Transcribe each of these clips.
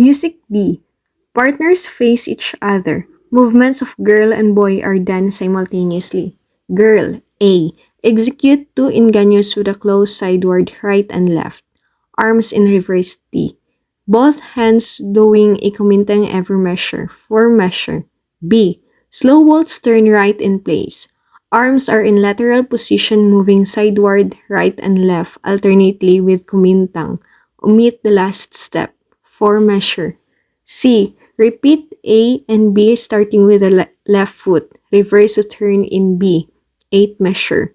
Music B. Partners face each other. Movements of girl and boy are done simultaneously. Girl A. Execute two ingenious with a close sideward right and left. Arms in reverse T. Both hands doing a kumintang ever measure. For measure. B. Slow waltz turn right in place. Arms are in lateral position moving sideward, right and left alternately with kumintang. Omit the last step. For measure. C. Repeat A and B starting with the left foot. Reverse to turn in B. 8 measure.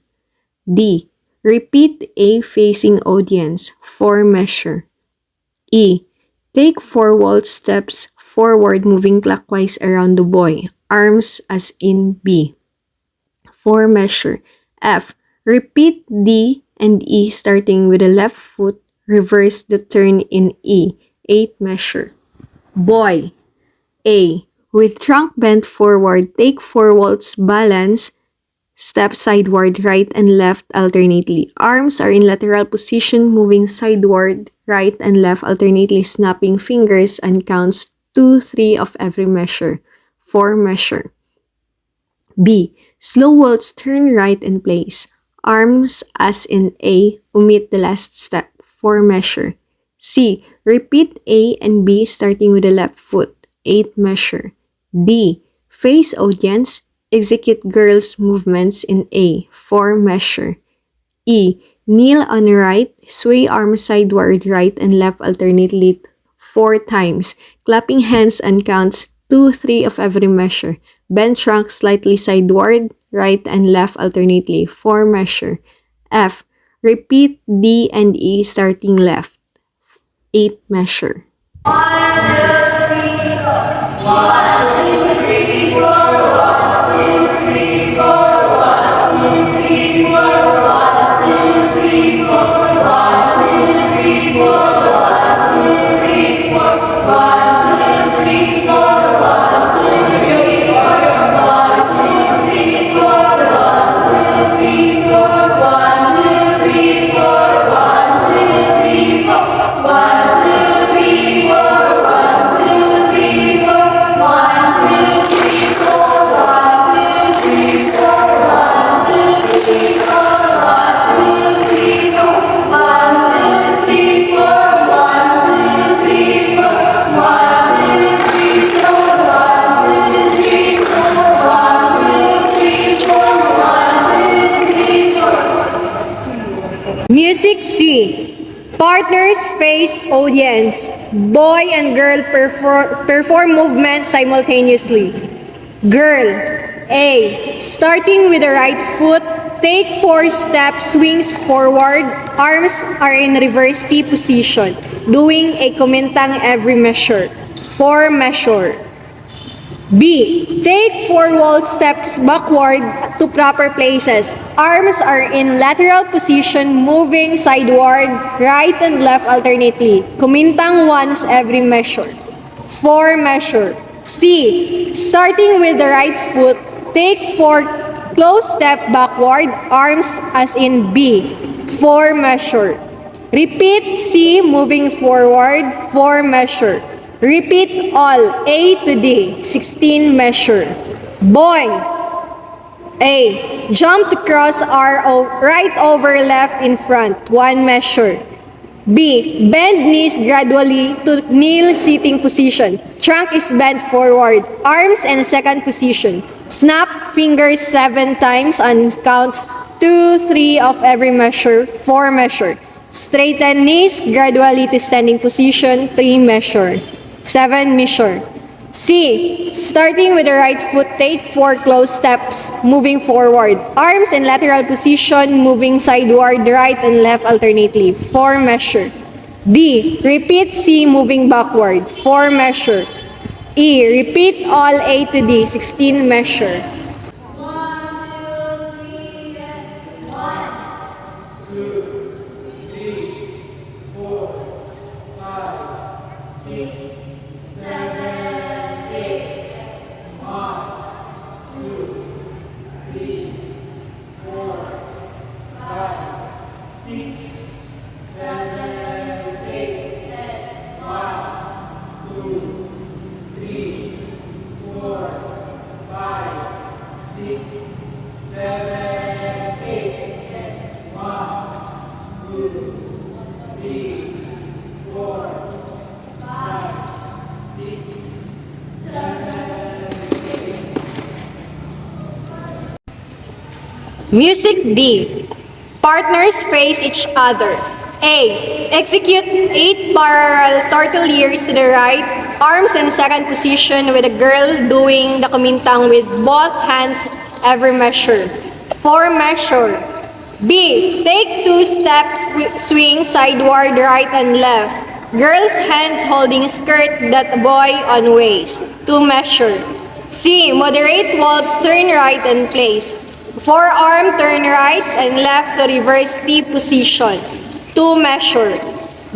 D. Repeat A facing audience. 4 measure. E. Take 4 waltz steps forward moving clockwise around the boy. Arms as in B. 4 measure. F. Repeat D and E starting with the left foot. Reverse the turn in E. 8 measure. Boy. A. With trunk bent forward, take 4 waltz balance step sideward, right and left alternately. Arms are in lateral position, moving sideward, right and left alternately, snapping fingers and counts 2, 3 of every measure. 4 measure. B. Slow waltz, turn right in place. Arms as in A, omit the last step. 4 measure. C. Repeat A and B starting with the left foot. 8 measure. D. Face audience, execute girls' movements in A. 4 measure. E. Kneel on right, sway arms sideward, right and left alternately 4 times, clapping hands and counts 2, 3 of every measure. Bend trunk slightly sideward, right and left alternately 4 measure. F. Repeat D and E starting left 8 measure. 6C. Partners face audience. Boy and girl perform movements simultaneously. Girl. A. Starting with the right foot, take 4 step swings forward. Arms are in reverse T position, doing a kumintang every measure. 4 measure. B. Take 4 wall steps backward to proper places. Arms are in lateral position, moving sideward, right and left alternately. Kumintang once every measure. 4 measure. C. Starting with the right foot, take 4 close step backward, arms as in B. 4 measure. Repeat C, moving forward, 4 measure. Repeat all A to D, 16 measure. Boy. A. Jump to cross R right over left in front, 1 measure. B. Bend knees gradually to kneel sitting position. Trunk is bent forward. Arms in second position. Snap fingers 7 times and counts 2, 3 of every measure, 4 measure. Straighten knees gradually to standing position, 3 measure. 7 measure. C. Starting with the right foot, take 4 close steps, moving forward. Arms in lateral position, moving sideward, right and left alternately. 4 measure. D. Repeat C, moving backward. 4 measure. E. Repeat all A to D, 16 measure. 8. Music D. Partners face each other. A. Execute 8 parallel tortillers to the right, arms in second position with a girl doing the kumintang with both hands every measure. 4 measure. B. Take 2 step swing sideward, right and left. Girl's hands holding skirt that boy on waist. 2 measure. C. Moderate waltz, turn right and place. Forearm turn right and left to reverse T position. 2 measure.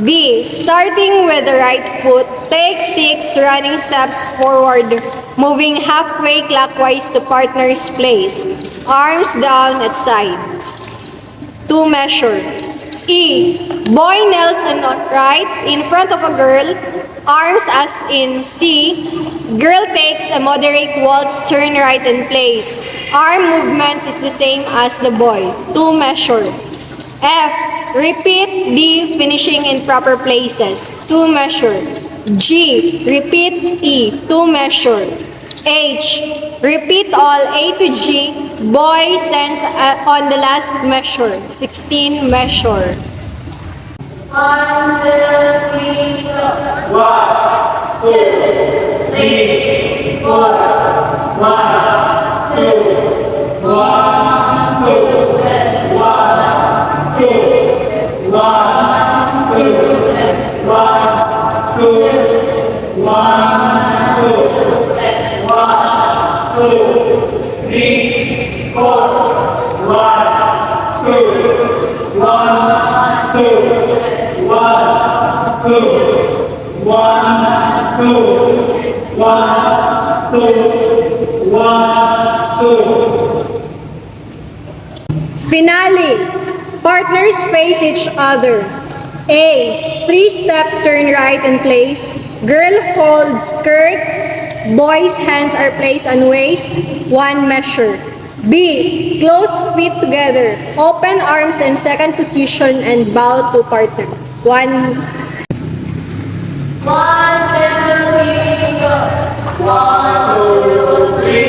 D. Starting with the right foot, take 6 running steps forward, moving halfway clockwise to partner's place. Arms down at sides. 2 measure. E. Boy kneels on the right in front of a girl, arms as in C. Girl takes a moderate waltz, turn right in place. Arm movements is the same as the boy. 2 measure. F. Repeat D, finishing in proper places. 2 measure. G. Repeat E. 2 measure. H. Repeat all A to G. Boy sends on the last measure. 16 measure. 1, 2, 3, go. 1, 2, 3, 4. 1, 2, 1, 2, 1, 2, 1, 2, 1, 2, 1, 2. 2, 3, 4, 1, 2, 1, 2, 1, 2, 1, 2, 1, 2, 1, 2. Finale. Partners face each other. A. 3-step turn right in place. Girl holds skirt. Boy's hands are placed on waist. 1 measure. B. Close feet together. Open arms in second position and bow to partner. 1. 1, 2, 3, go. 1, 2, 3.